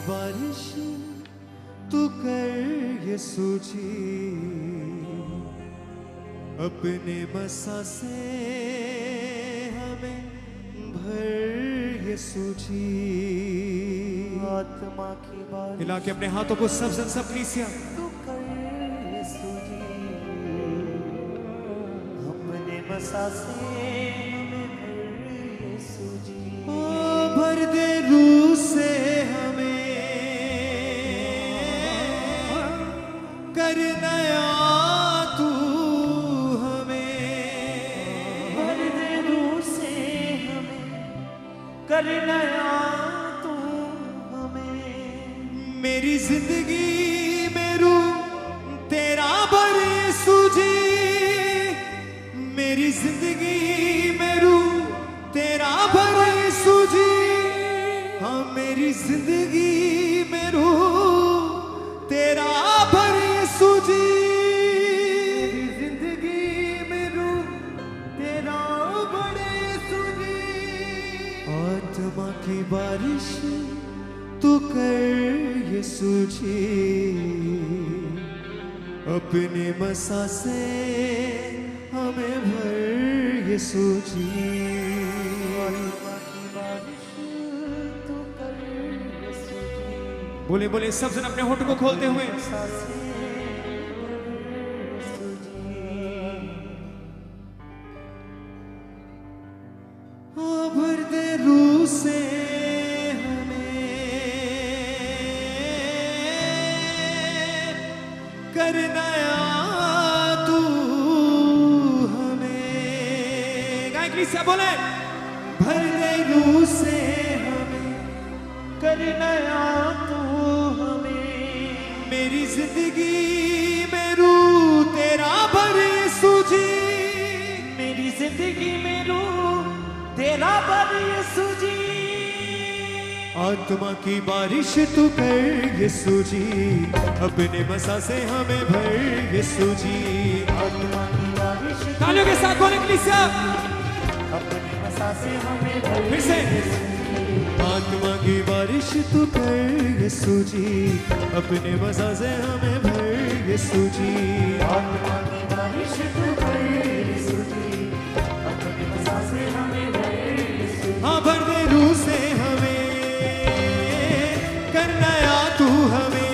बारिश तू कर यीशु जी, अपने मसा से हमें भर यीशु जी। आत्मा की बारिश हिला के अपने हाथों को सब जन सब कलीसिया तू कर यीशु जी, अपने मसा से हमें भर यीशु जी। ओ भर दे रूह से हमें, कर नया तू हमें, भर दे रूह से हमें, कर नया तू हमें। मेरी जिंदगी में रूह तेरा भर यीशु जी, मेरी जिंदगी में रूह तेरा भर यीशु जी। हाँ मेरी जिंदगी में रूह तेरा भर यीशु जी, मेरी जिंदगी में रूह तेरा भर यीशु जी। आत्मा की बारिश तू कर यीशु जी, अपने मसा से हमें भर यीशु जी। आत्मा की बारिश तू कर यीशु जी, बोले बोले सब जन अपने होठ को खोलते हुए, मसा से भर यीशु जी। हाँ भर दे रूह से हमें, कर नया तू हमें। गायक से बोले, भर दे रूह से हमें, कर नया तू हमें। मेरी जिंदगी में रूह तेरा भर यीशु जी, मेरी जिंदगी में रूह तेरा भर यीशु जी। आत्मा की बारिश तू कर यीशु जी, अपने मसा से हमें भर यीशु जी। आत्मा की बारिश तालियों के साथ बोले कलीसिया, अपने मसा से हमें भर फिर से। आत्मा की बारिश तू कर यीशु जी, अपने मसा से हमें भर यीशु जी। आत्मा की बारिश तू कर यीशु जी, अपने मसा से हमें भर यीशु जी। हाँ भर दे रूह से हमें, कर नया तू हमें,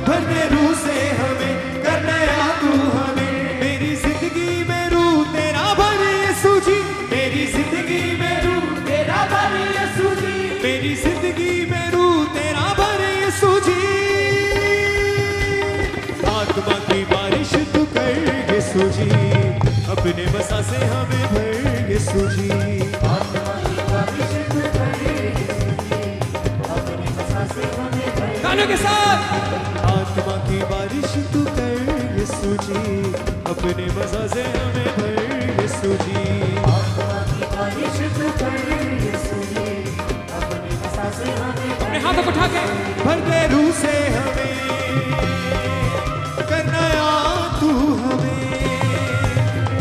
भर दे रूह से हमें, कर नया तू हमें। मेरी जिंदगी में रूह तेरा भर यीशु जी, मेरी जिंदगी में रूह तेरा भर यीशु जी, मेरी जिंदगी में रूह तेरा भर यीशु जी। आत्मा की बारिश तू कर यीशु जी, अपने मसा से हमें भर यीशु जी। आत्मा की बारिश तू कर यीशु जी, अपने मसा से हमें भर। तालियों के साथ। आत्मा की बारिश तू कर यीशु जी, अपने मजा से हमें भर यीशु जी। आत्मा की बारिश तू कर यीशु जी, अपने मसा से हमें भर। अपने हाथों को उठा के, भर दे रूह से हमें, कर नया तू हमें,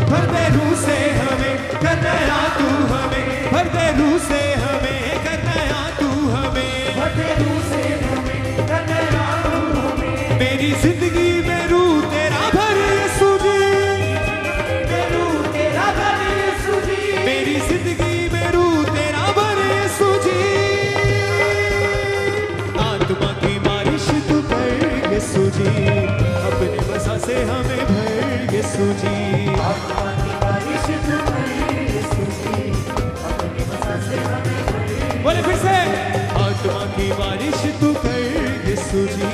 भर दे रूह से हमें, कर नया तू हमें, भर दे रूह से हमें, कर नया तू हमें, भर दे रूह से हमें, कर नया तू हमें। मेरी जिंदगी में रूह तेरा भर यीशु जी, रूह तेरा भर यीशु जी, मेरी जिंदगी में रूह तेरा भर यीशु जी। आत्मा की बारिश तू कर यीशु जी, अपने मसा से हमें भर यीशु जी। आत्मा की बारिश तू कर यीशु जी, अपने मसा से हमें भर। बोले फिर से। आत्मा की बारिश तू कर यीशु जी,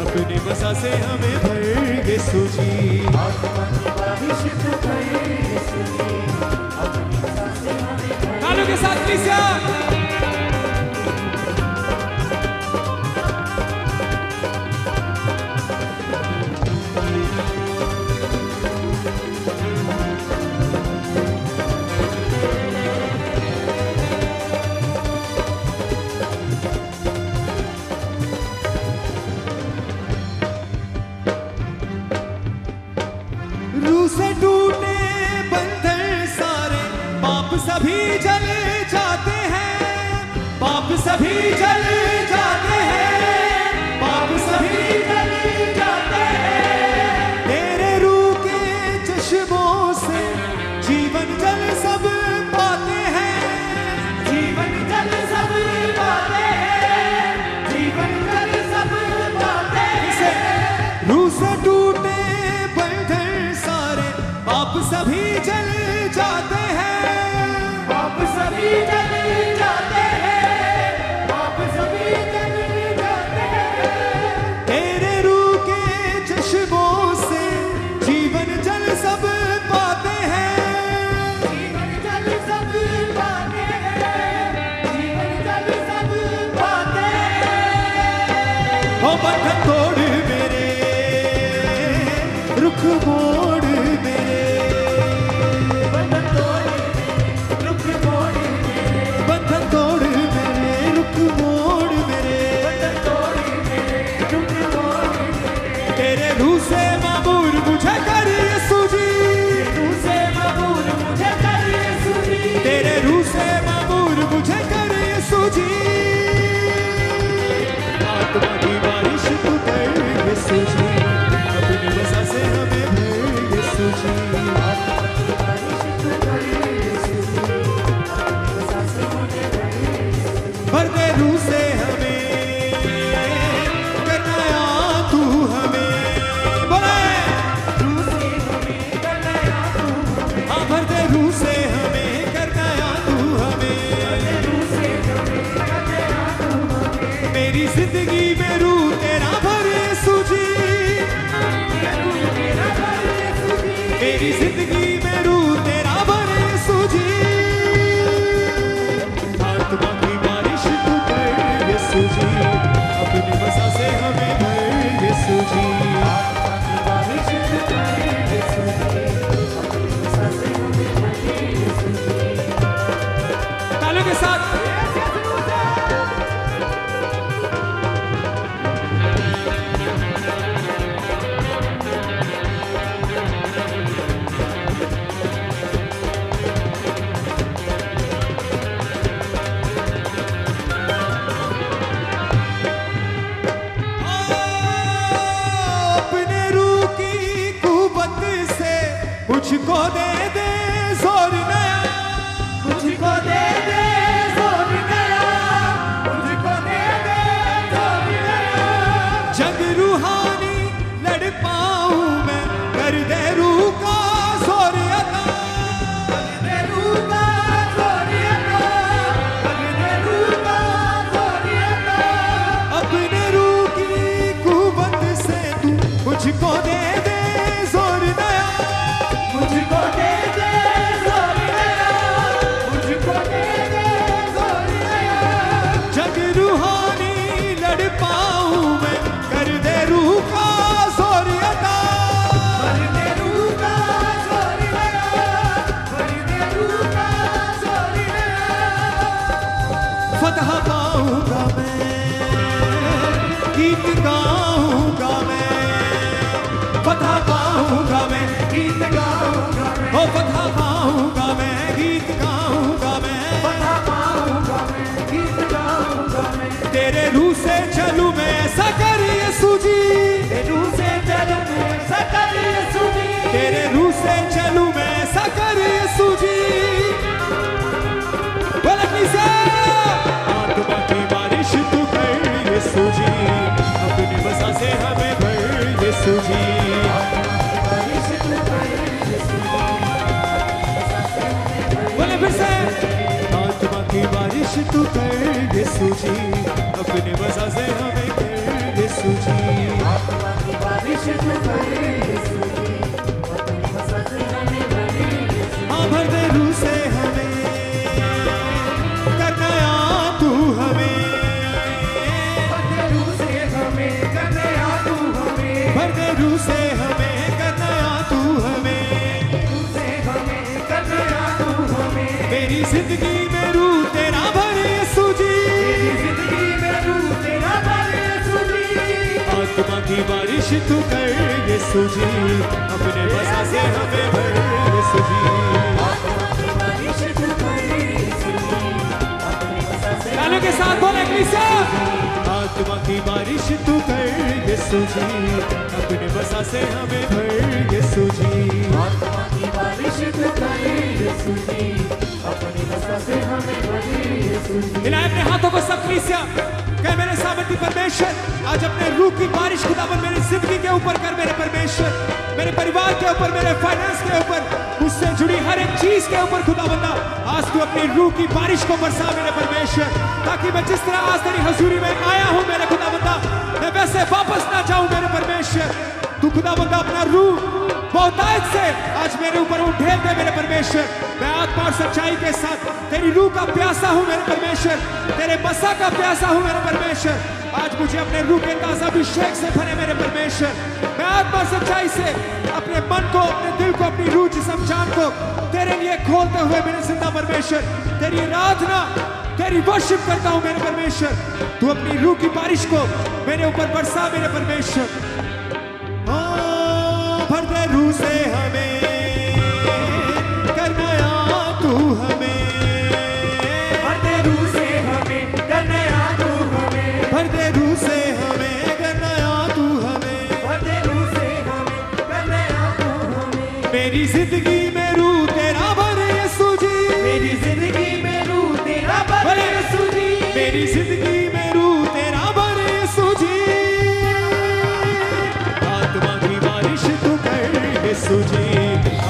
अपने मसा से हमें भर यीशु जी। आत्मा की बारिश तू कर यीशु जी, अपने मसा से हमें भर। तालियों के साथ कलीसिया। रूह से टूटे बंधन सारे, पाप सभी जल जाते हैं, पाप सभी जल जाते हैं, पाप सभी जल जाते हैं। तेरे रूह के चश्मों से जीवन जल सब पाते हैं, जीवन जल सब पाते हैं, जीवन जल सब पाते हैं। रूह से टूटे बंधन सारे पाप सभी जल जाते हैं, पाप सभी जल जाते हैं, पाप सभी जल जाते हैं। तेरे रूह के चश्मों से जीवन जल सब पाते हैं, जीवन जल सब पाते हैं, जीवन जल सब पाते हैं। ओ बंधन तोड़ मेरे, रुख मोड़ मेरे, बंधन तोड़ रुख मोड़ मेरे, बंधन तोड़ मेरे, रुख मोड़ मेरे, बंधन तोड़ मेरे, रुख मोड़ मेरे। तेरे रूह से मामूर मुझे कर यीशु जी, रूह से मामूर मुझे कर यीशु जी, तेरे रूह से मामूर मुझे कर यीशु जी। आत्मा की बारिश तू कर यीशु जी, अपनी वजह से हमें भर यीशु जी। आत्मा की बारिश तू कर यीशु जी, अपनी वजह से हमें भर यीशु जी। भर दे रूह से हमें, करना तू हमें, बोले रूह से हमें, करना तू हमें। हाँ भर दे रूह से हमें, करना तू हमें, रूह से हमें, करना तू हमें। मेरी जिंदगी में रूह तेरा भर यीशु जी, मेरी जिंदगी में रूह तेरा भर यीशु जी। आत्मा की बारिश तू कर यीशु जी, अपनी वजह से हमें भर यीशु जी। आत्मा की बारिश तू कर यीशु जी, अपनी वजह से हमें भर यीशु जी। तालियों के साथ अपने रूह की कुव्वत से मुझको दे दे जोर नया, मुझको दे दे जोर नया, मुझको दे दे जोर नया। जग रूहानी लड़ पाऊं मैं, कर दे रूह का जोर अता, कर दे रूह का जोर अता, कर दे रूह का जोर अता। अपने रूह की कुव्वत से तू मुझको दे दे जोर नया, मुझको दे दे जोर नया, मुझको दे दे जोर नया। जग रूहानी लड़ पाऊं मैं, कर दे रूह का जोर अता, कर दे रूह का जोर नया, कर दे रूह का जोर नया। फतह पाऊंगा मैं, गीत गाऊंगा मैं, फतह पाऊंगा मैं, गीत गाऊंगा मैं, ओ फतह पाऊंगा मैं, गीत गाऊंगा मैं, फतह पाऊंगा मैं, गीत गाऊंगा मैं। तेरे रूह से चलूं मैं, ऐसा कर यीशु जी, तेरे रूह से चलूं मैं, ऐसा कर यीशु जी, तेरे रूह से चलूं मैं, ऐसा कर यीशु जी। बोले से आत्मा की बारिश तू कर यीशु जी, अपनी वजह से हमें भर यीशु जी। बोले फिर से आत्मा की बारिश तू कर यीशु जी, अपनी वजह से हमें कर यीशु जी। आत्मा की बारिश तू कर यीशु जी, अपनी वजह से हमें भर यीशु जी। हाँ भर दे रूह से हमें, करना तू हमें, भर दे रूह से हमें, करना तू हमें, भर दे रूह से हमें, करना तू हमें, रूह से हमें, करना तू हमें। मेरी जिंदगी में रूह तेरा भर यीशु जी, मेरी जिंदगी में रूह तेरा भर यीशु जी। आत्मा की बारिश तू कर यीशु जी, अपने वजह से हमें भर यीशु जी। आत्मा की बारिश तू कर यीशु जी, अपने वजह से तालियों के साथ बोले कलीसिया। आत्मा की बारिश तू कर यीशु जी, अपने बसा से हमें भर यीशु जी। आत्मा की बारिश तू कर यीशु जी, अपनी बसा से हमें भर यीशु जी। हिलाए अपने हाथों को सब कलीसिया, कह मेरे सामर्थी परमेश्वर आज अपने रूह की बारिश खुदावन मेरी जिंदगी के ऊपर कर मेरे परमेश्वर, मेरे परिवार के ऊपर, मेरे फाइनेंस के ऊपर, मुझसे जुड़ी हर एक चीज के ऊपर खुदावंदा आज तू अपनी रूह की बारिश को बरसा मेरे परमेश्वर, ताकि मैं जिस तरह आज तेरी हजूरी में आया हूं मेरे खुदावंदा मैं वैसे वापस ना जाऊं मेरे परमेश्वर। तू खुदावंदा अपना रूह बहुतायत से आज मेरे ऊपर उठेल दे मेरे परमेश्वर। मैं आत्मा और सच्चाई के साथ तेरी रूह का प्यासा हूं मेरे परमेश्वर, तेरे बसा का प्यासा हूं मेरे परमेश्वर। आज मुझे अपने रूह के ताजा अभिषेक से भरे मेरे परमेश्वर। मैं आत्मा और सच्चाई से अपने मन को, अपने दिल को, अपनी रूह, जिस्म, जान को तेरे लिए खोलते हुए मेरे जिंदा परमेश्वर तेरी आराधना, तेरी वर्शिप करता हूं मेरे परमेश्वर। तू अपनी रूह की बारिश को मेरे ऊपर बरसा मेरे परमेश्वर। भर दे रूह से हमें, कर नया तू हमें, भर दे रूह से हमें, कर नया तू हमें, भर दे रूह से हमें, कर नया तू हमें, भर दे रूह से हमें, कर नया तू हमें। मेरी जिंदगी में रूह तेरा भर यीशु जी, मेरी जिंदगी में रूह तेरा भर यीशु जी, मेरी जिंदगी में रूह तेरा भर यीशु जी। आत्मा की बारिश तू कर यीशु जी,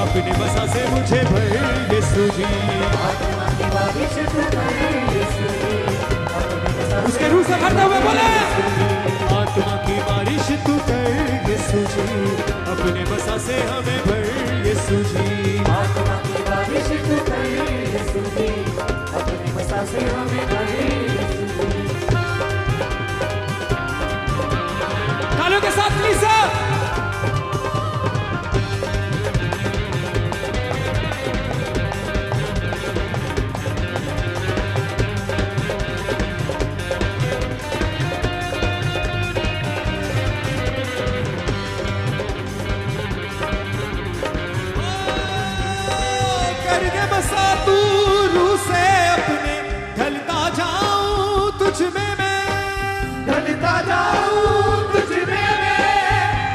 अपने बसा से मुझे भर यीशु जी। आत्मा की बारिश तू कर यीशु जी, अपनी बसा से उसके रूह से भरते हुए बोले आत्मा की बारिश तू कर यीशु जी, अपने बसा से हमें भर यीशु जी। आत्मा की बारिश तू कर यीशु जी, अपनी बसा से हमें भर यीशु जी। तालियों के साथ कलीसिया। करके बसा तू रूह से अपने, ढलता जाऊं तुझ में मैं, ढलता जाऊं तुझ में मैं,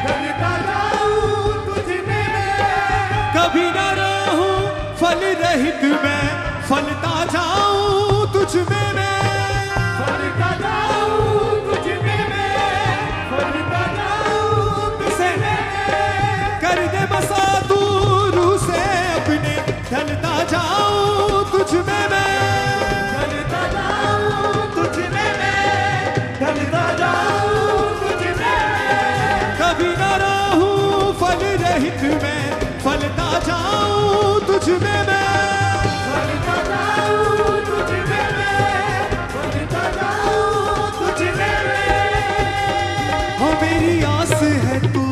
ढलता जाऊं तुझ में मैं, कभी न रहूं फल रहित मैं, फलता जाऊं तुझ में मैं, फलता जाऊं तुझ में मैं, फलता जाऊं तुझ में मैं। कर दे बसा तू रूह से अपने, ढलता जाऊं तुझ में मैं, ढलता जाऊं तुझ में मैं, ढलता जाऊं तुझ में मैं, कभी न रहूं फल रहित मैं, फलता जाऊं तुझ में मैं। फलता जाऊं तुझ में मैं, फलता जाऊं तुझ में मैं। हो मेरी आस है तू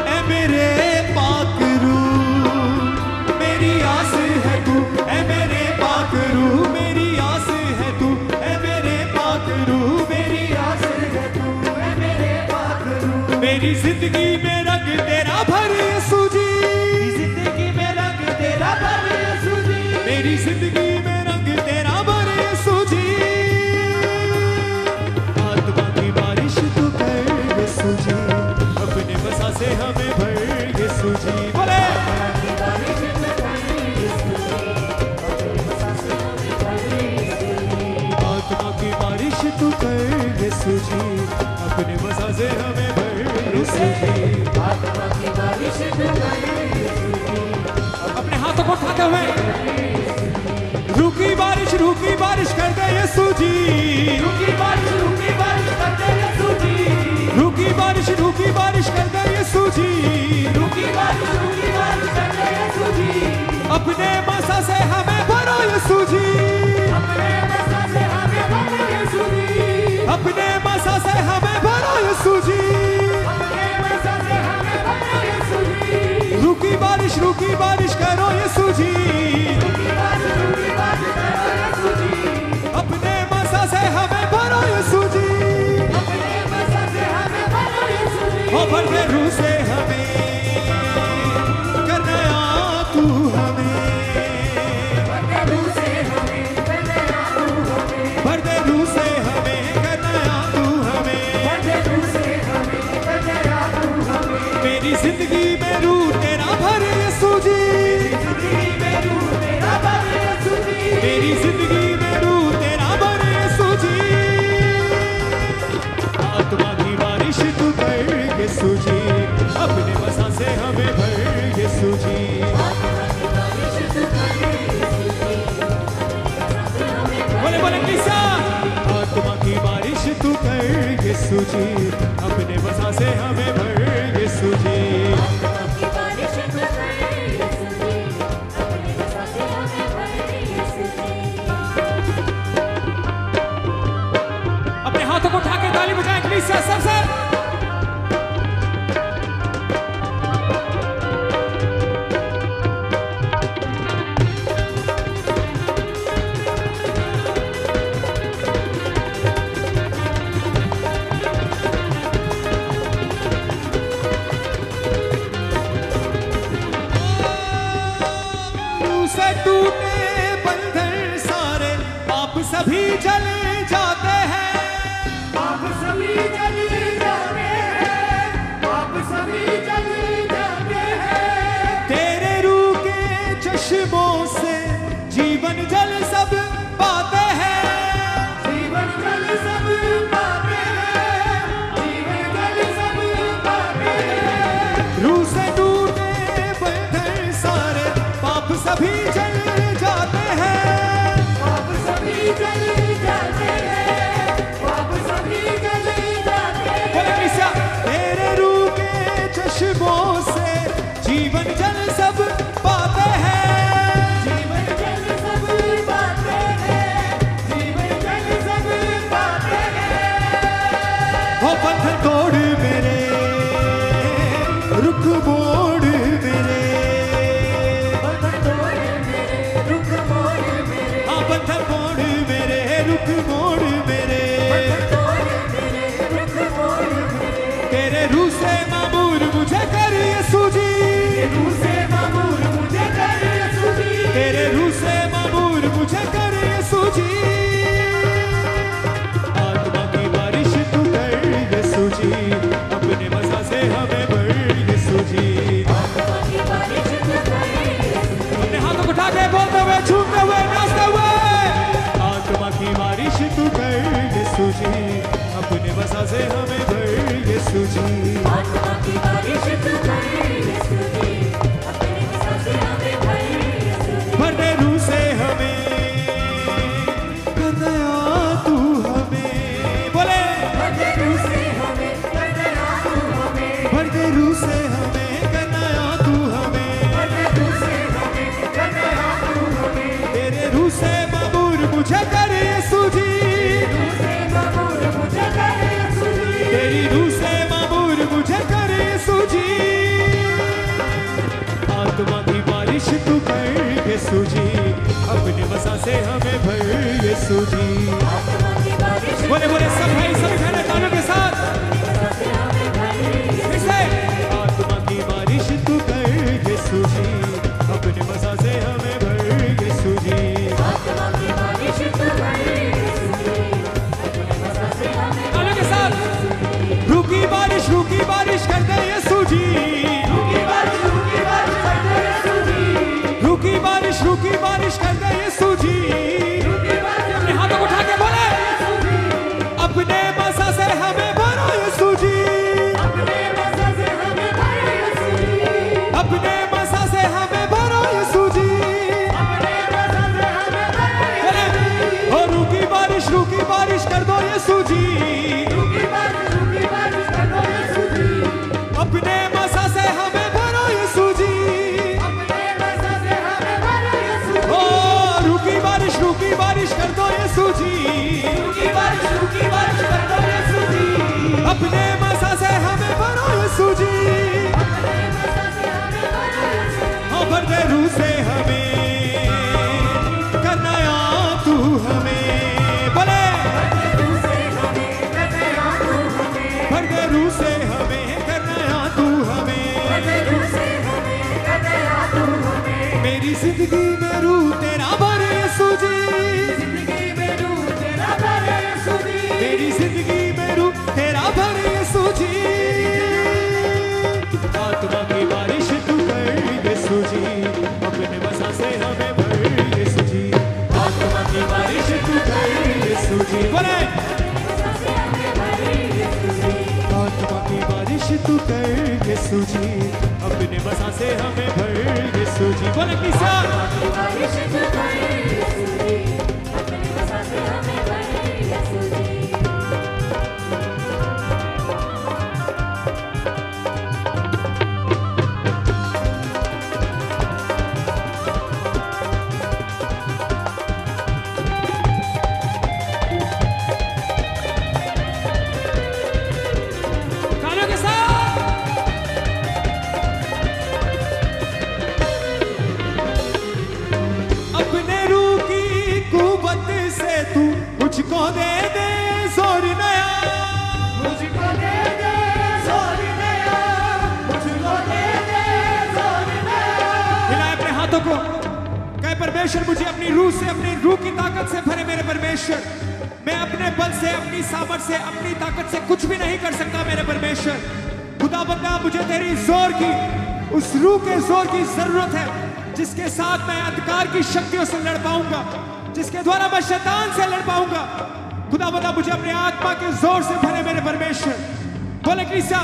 ए मेरे पाक रूह, मेरी आस है तू ए मेरे पाक रूह, मेरी आस है तू ए मेरे पाक रूह, मेरी आस है तू तू है मेरे पाक रूह, मेरी जिंदगी में रंग तेरा भर यीशु जी, जिंदगी में रंग तेरा भर यीशु जी, मेरी जिंदगी में रंग तेरा भर यीशु जी। आत्मा की बारिश तू कर यीशु जी, अपने बसा से हमें भर यीशु जी। बोले की बारिश तू कर यीशु जी, अपनी बसा से हमें भर यीशु जी। आत्मा की बारिश तू कर यीशु जी, अपने बसा से हमें भर यीशु जी। आत्मा की बारिश तू कर यीशु जी, अपने हाथों को उठाते हुए रूह की बारिश कर दे यीशु जी, रूह की बारिश कर दे यीशु जी, रूह की बारिश कर दे यीशु जी। रूह की बारिश कर दे यीशु जी, अपने बसा से हमें भरो यीशु जी, अपने बसा से हमें भर यीशु जी, अपने बसा से हमें भरो यीशु जी। अपने बसा से हमें भर यीशु जी, रूह की बारिश करो यीशु जी, रूह की बारिश कर यीशु जी, अपने बसा से हमें भरो यीशु जी। अपने बसा से हमें भर यीशु जी। हो भर दे रूह से हमें, कर नया तू हमें, रूह से हमें, कर नया तू बारिश तू कर यीशु जी, अपने वसा से हमें भर यीशु जी। बोले बोले किसा, आत्मा की बारिश तू कर यीशु जी, अपने वसा से हमें भर यीशु जी। अपने हाथों को उठा के ताली बजाएं कलीसिया सबसे। से टूटे बंधन सारे पाप सभी जल जाते हैं, पाप सभी जल जाते हैं, पाप सभी जल जाते हैं। तेरे रूह के चश्मों से जीवन जल सब पाते हैं, जीवन जल सब पाते हैं, जीवन जल सब पाते हैं। रूह से टूटे बंधन सारे पाप सभी जल जाते हैं, पाप सभी जल जाते हैं, पाप सभी जल जाते हैं। बोले कलीसिया, तेरे रूह के चश्मों से जीवन जल सब पाते हैं, जीवन जल सब पाते हैं, जीवन जल सब पाते हैं। हो बंधन तोड़ मेरे, रुख मोड़ मेरे, बंधन तोड़ मेरे, रुख मोड़ मेरे, हाँ बंधन मोड़ मेरे, रुख मोड़ मेरे। बंधन तोड़ मेरे, रुख मोड़ मेरे। तेरे रूह से मामूर मुझे कर यीशु जी, रूह से मामूर मुझे कर यीशु जी, तेरे रूह से मामूर मुझे कर यीशु जी। आत्मा की बारिश तू कर यीशु जी, अपने मज़ा से हमें भर यीशु जी। आत्मा की बारिश तू कर यीशु जी। अपने हाथों को उठा के बोलते हुए, झूमते हुए, नाचते हुए, आत्मा की बारिश तू कर यीशु जी, अपने मज़ा से हमें भर यीशु जी। आत्मा की बारिश तू कर यीशु जी, अपने वसा से हमें भर यीशु जी। भर दे रूह से हमें, कर दया तू हमें, बोले भर दे रूह से हमें, कर दया तू हमें। भर दे रूह से हमें, कर दया तू हमें। भर दे रूह से हमें, कर दया तू हमें। तेरे रूह से मामूर मुझे कर यीशु जी, रूह से मामूर मुझे कर यीशु जी। तेरी रूह से मामूर मुझे कर यीशु जी। आत्मा की बारिश तू कर यीशु जी, अपने वसा से हमें भर यीशु जी। आत्मा की बारिश बोले बोले सब भाई सभी बहनें तालियों के साथ वसा से हमें भर यीशु फिर से। आत्मा की बारिश तू कर यीशु जी, अपने वसा से हमें भर यीशु जी। आत्मा की बारिश तू कर यीशु जी, अपने वसा से हमें भर तालियों के साथ। रूह की बारिश कर दे यीशु जी, रूह की बारिश कर दे यीशु जी। रूह की बारिश कर दे यीशु जी। रूह की बारिश अपने हाथों को उठा के बोले, अपने मज़ा से हमें भरो यीशु जी, अपने वसा से हमें भर यीशु जी। अपने मज़ा से हमें भरो यीशु जी। अपने वसा से हमें भर बोले, यीशु ओ रूह की बारिश कर दो यीशु जी, जी। रूह की बारिश कर दो यीशु जी। अपने मज़ा से हमें भरो यीशु जी। अपने वसा से हमें भर यीशु जी। ओ रूह की बारिश कर दो यीशु जी, रूह की बारिश कर दो यीशु जी। अपने मज़ा से हमें भरो यीशु जी। अपने वसा से हमें भर यीशु जी। ओ भर दे रूह से हमें, कर नया तू हमें, बोले रूह से हमें, कर दया तू हमें। भर दे रूह से हमें, कर नया तू हमें। रूह से हमें, कर दया तू हमें। मेरी जिंदगी में रूह तेरा भर यीशु जी, जिंदगी में रूह तेरा भर यीशु जी। मेरी जिंदगी में रूह तेरा भर यीशु जी। आत्मा की बारिश तू कर यीशु जी, अपने वसा से हमें भर यीशु जी। आत्मा की बारिश तू कर यीशु जी, बोले वसा से हमें भर यीशु जी। आत्मा तू कर यीशु जी, अपने बसा से हमें भर यीशु जी। बोले किसा की बारिश तू कर यीशु जी, अपने बसा से हमें भर यीशु जी। तालियों के साथ अपने रूह की कुव्वत से तू मुझको दे दे जोर नया, मुझको दे दे जोर नया, मुझको दे दे जोर नया। हिलाए अपने हाथों को, कहे परमेश्वर मुझे अपनी रूह से, अपनी रूह की ताकत से भरे मेरे परमेश्वर। मैं अपने बल से, अपनी सामर्थ से, अपनी ताकत से कुछ भी नहीं कर सकता मेरे परमेश्वर। खुदा बंदा मुझे तेरी जोर की, उस रूह के जोर की जरूरत है जिसके साथ मैं अंधकार की शक्तियों से लड़ पाऊंगा, जिसके द्वारा मैं शैतान से लड़ पाऊंगा। खुदा बंदा मुझे अपने आत्मा के जोर से भरे मेरे परमेश्वर। बोले किसा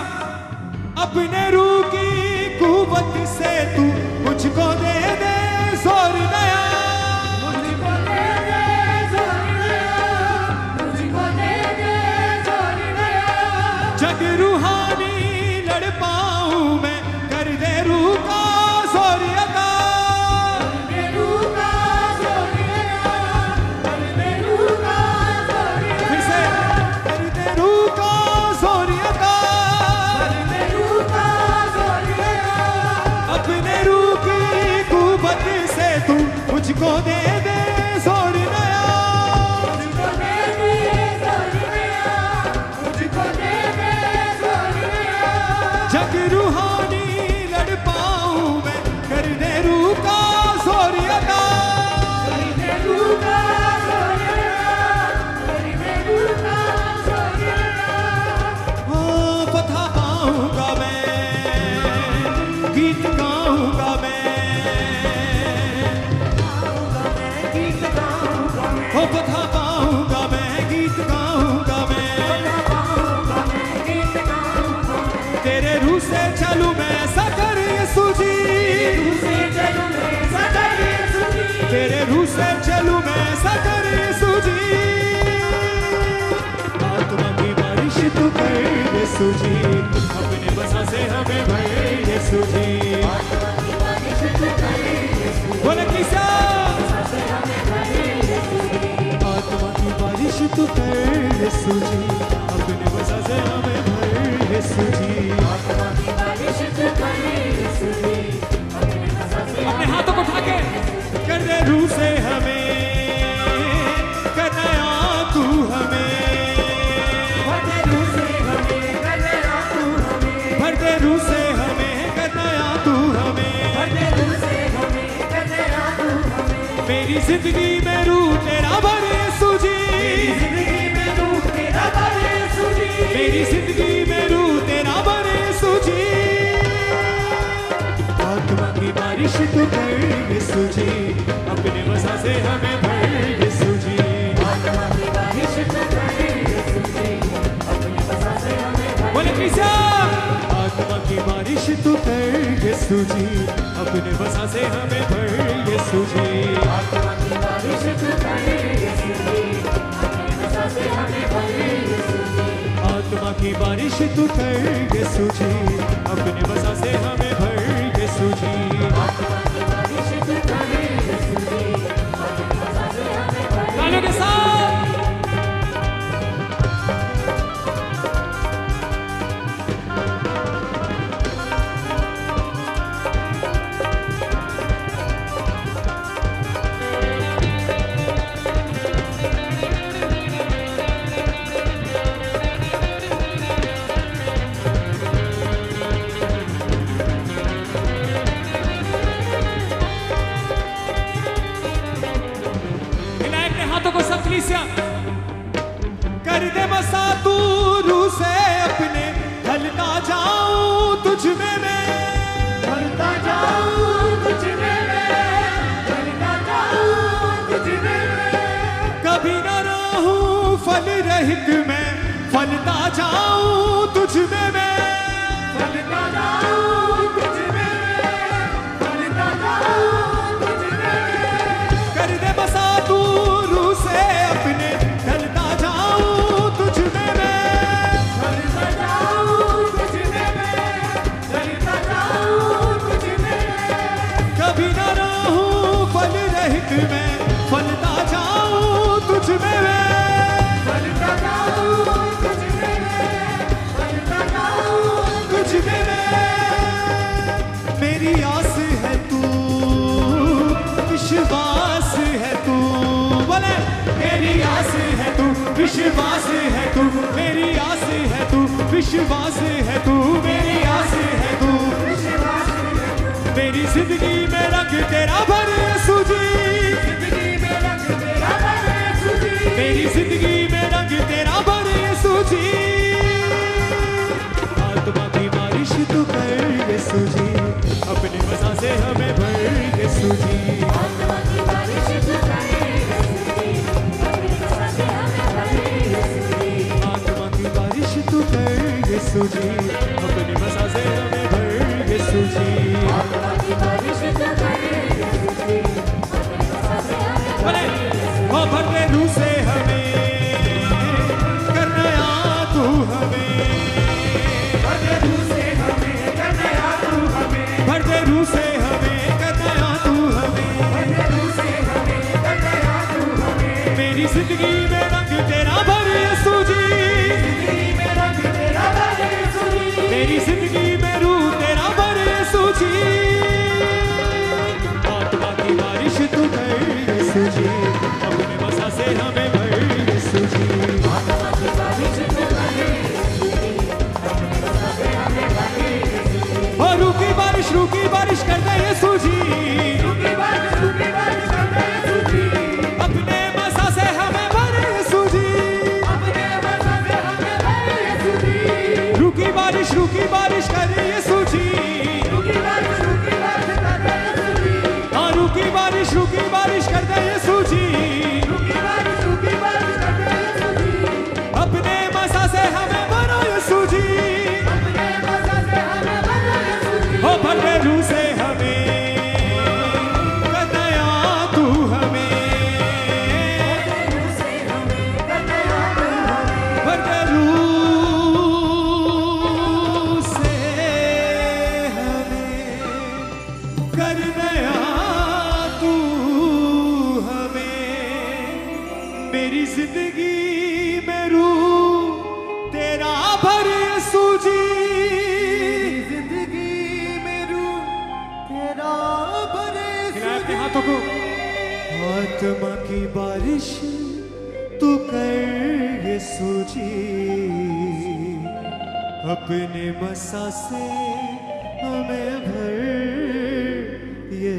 अपने रूह की कुव्वत से तू मुझको दे दे जोर नया, मुझको दे दे जोर नया, मुझको दे दे जोर नया। जग रूहानी लड़ पाऊं मैं, कर दे रूह का जोर अदा। मैं रूह का जोर नया, मैं रूह का जोर नया। फिर से कर दे रूह का जोर अदा। मैं रूह का जोर नया, अपने रूह की कुव्वत से तू मुझको दे दे जोर नया। मुझको दे दे जोर नया, मुझको दे दे जोर नया। जग रूहानी लड़ पाऊं मैं, कर दे रूह का जोर अदा। मैं रूह का जोर नया, मैं रूह का जोर नया। हाँ, पता पाऊंगा मैं, गीत गाऊंगा मैं, गीत गाऊंगा मैं, हो पता पाऊंगा मैं, गीत गाऊंगा मैं। गीत गाऊंगा मैं। तेरे रूह से चलूं मैं, ऐसा कर यीशु जी। से चलूं मैं सदा यीशु जी, तेरे रूह से चलूं मैं, ऐसा कर यीशु जी। आत्मा की बारिश तू कर यीशु जी, अपने बसा से हमें भर यीशु जी। बोले किसा आत्मा की बारिश तू कर यीशु जी, अपने बसा से हमें भर यीशु जी। बारिश तू कर यीशु जी, अपने बसा से अपने हाथों को उठा के कर दे रूह से हमें, कर नया तू हमें, भर दे रूह से हमें, कर नया तू हमें। भर दे रूह से हमें, कर नया तू हमें। भर दे रूह से हमें, कर नया तू हमें। मेरी जिंदगी में रूह तेरा भर यीशु जी, जिंदगी में रूह तेरा भर यीशु जी, मेरी जिंदगी में रूह तेरा भर यीशु जी। आत्मा की बारिश तू कर यीशु जी, अपने बसा से हमें भर यीशु जी। आत्मा की बारिश तू कर यीशु जी, अपने बसा से हमें भर। बोले किसा आत्मा की बारिश तू कर यीशु जी, अपने बसा से हमें भर यीशु जी। आत्मा की बारिश तू कर यीशु जी, अपने बसा से हमें भर यीशु जी। आत्मा की बारिश तू कर यीशु जी, अपने बसा से हमें भर यीशु जी। आत्मा की बारिश तू कर यीशु जी, अपने बसा से हमें भर। तालियों के साथ विश्वास है तू मेरी आस है तू, विश्वास है तू मेरी आस है तू, मेरी जिंदगी में रंग तेरा भरे यीशु जी, मेरी जिंदगी में रंग तेरा भरे यीशु जी, आत्मा की बारिश तू कर यीशु जी, अपने मज़ा से हमें भर यीशु जी, आत्मा की बारिश तू कर आत्मा की बारिश तू कर यीशु जी, अपने मज़ा से हमें भर यीशु जी, आत्मा की बारिश तू कर बोले ओ भरते रूह से हमें कर नया तू हमें, भरते रूह से हमें कर नया तू हमें, भरते रूह से हमें कर नया तू हमें, भरते रूह से हमें कर नया तू हमें, मेरी जिंदगी में रंग तेरा भर यीशु जी, मेरी जिंदगी में रूह तेरा भर यीशु जी, आत्मा की बारिश तू कर यीशु जी, अपने मज़ा से हमें भर यीशु जी, आत्मा की बारिश तू कर और रूह की बारिश कर दे यीशु जी, अपने मज़ा से हमें भर यीशु जी, रूह की बारिश कर दे यीशु जी, हाँ रूह की बारिश कर दे यीशु जी, अपने मज़ा से हमें भरो यीशु जी, हो भरते रूह से हमें कर नया तू हमें, भरते रूह से हमें कर नया तू हमें, मेरी जिंदगी में रूह तेरा भर यीशु जी, जिंदगी में रूह तेरा भर यीशु जी, हाथों को आत्मा की बारिश तू कर यीशु जी, अपने मसा से हमें भर ये